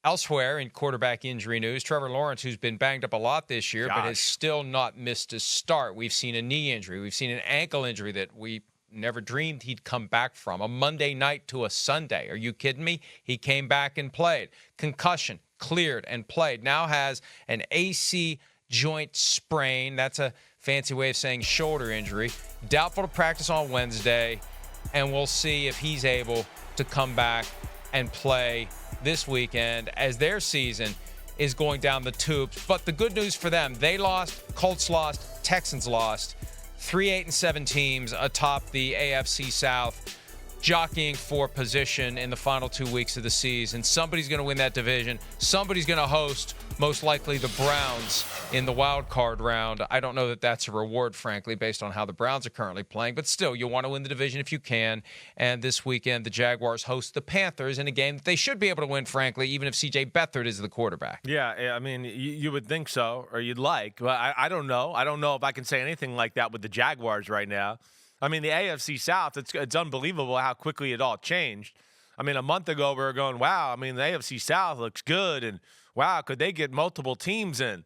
Elsewhere in quarterback injury news, Trevor Lawrence, who's been banged up a lot this year, but has still not missed a start. We've seen a knee injury. We've seen an ankle injury that we never dreamed he'd come back from. A Monday night to a Sunday. Are you kidding me? He came back and played. Concussion, cleared and played. Now has an AC joint sprain. That's a fancy way of saying shoulder injury. Doubtful to practice on Wednesday, and we'll see if he's able to come back and play this weekend as their season is going down the tubes. But the good news for them, they lost, Colts lost, Texans lost. 3-8-7 teams atop the AFC South, jockeying for position in the final 2 weeks of the season. Somebody's going to win that division. Somebody's going to host, most likely, the Browns in the wild card round. I don't know that that's a reward, frankly, based on how the Browns are currently playing. But still, you want to win the division if you can. And this weekend, the Jaguars host the Panthers in a game that they should be able to win, frankly, even if C.J. Beathard is the quarterback. Yeah, I mean, you would think so, or you'd like. But I don't know. I don't know if I can say anything like that with the Jaguars right now. I mean, the AFC South, it's unbelievable how quickly it all changed. I mean, a month ago, we were going, wow, I mean, the AFC South looks good, and wow, could they get multiple teams in?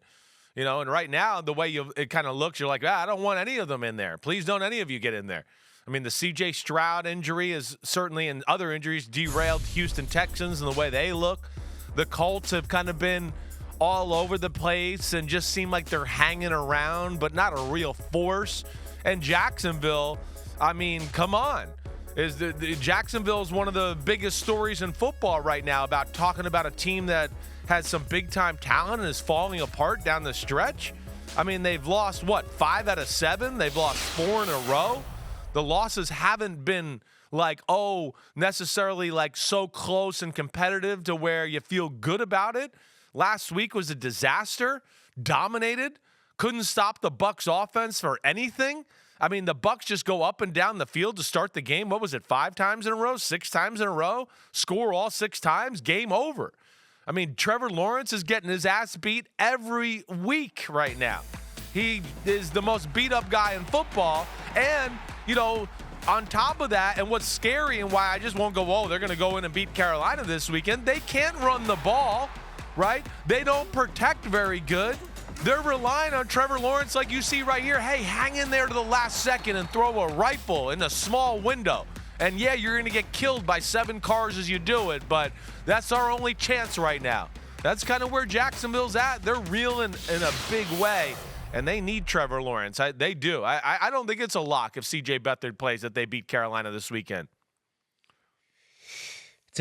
You know, and right now, the way it kind of looks, you're like, I don't want any of them in there. Please don't any of you get in there. I mean, the C.J. Stroud injury is certainly, and other injuries, derailed Houston Texans and the way they look. The Colts have kind of been all over the place and just seem like they're hanging around, but not a real force. And Jacksonville, I mean, come on. Jacksonville is one of the biggest stories in football right now about talking about a team that has some big-time talent and is falling apart down the stretch. I mean, they've lost, 5 out of 7? They've lost 4 in a row. The losses haven't been necessarily so close and competitive to where you feel good about it. Last week was a disaster, dominated. Couldn't stop the Bucs offense for anything. I mean, the Bucs just go up and down the field to start the game. What was it, 5 times in a row, 6 times in a row? Score all 6 times, game over. I mean, Trevor Lawrence is getting his ass beat every week right now. He is the most beat-up guy in football. And, on top of that, and what's scary and why I just won't go, they're going to go in and beat Carolina this weekend, they can't run the ball, right? They don't protect very good. They're relying on Trevor Lawrence like you see right here. Hey, hang in there to the last second and throw a rifle in a small window. And, yeah, you're going to get killed by 7 cars as you do it, but that's our only chance right now. That's kind of where Jacksonville's at. They're reeling in a big way, and they need Trevor Lawrence. They do. I don't think it's a lock if C.J. Beathard plays that they beat Carolina this weekend.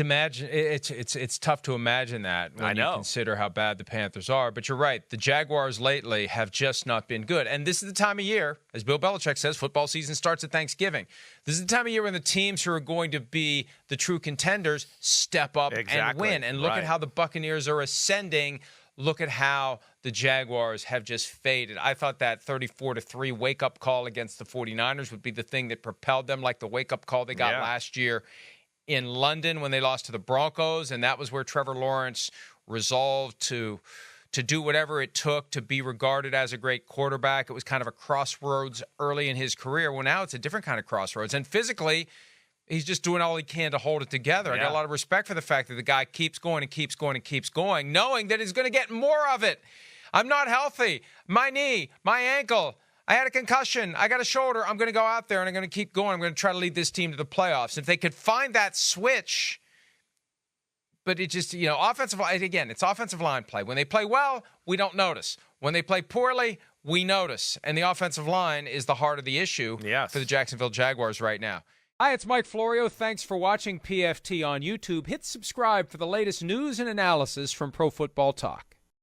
It's tough to imagine that when you consider how bad the Panthers are. But you're right. The Jaguars lately have just not been good. And this is the time of year, as Bill Belichick says, football season starts at Thanksgiving. This is the time of year when the teams who are going to be the true contenders step up and win. And look at how the Buccaneers are ascending. Look at how the Jaguars have just faded. I thought that 34-3 wake-up call against the 49ers would be the thing that propelled them, like the wake-up call they got last year in London when they lost to the Broncos, and that was where Trevor Lawrence resolved to do whatever it took to be regarded as a great quarterback. It was kind of a crossroads early in his career. Well, now it's a different kind of crossroads. And physically, he's just doing all he can to hold it together. I got a lot of respect for the fact that the guy keeps going and keeps going and keeps going, knowing that he's going to get more of it. I'm not healthy. My knee, my ankle, I had a concussion. I got a shoulder. I'm going to go out there and I'm going to keep going. I'm going to try to lead this team to the playoffs. If they could find that switch, but it just, offensive line, again, it's offensive line play. When they play well, we don't notice. When they play poorly, we notice. And the offensive line is the heart of the issue for the Jacksonville Jaguars right now. Hi, it's Mike Florio. Thanks for watching PFT on YouTube. Hit subscribe for the latest news and analysis from Pro Football Talk.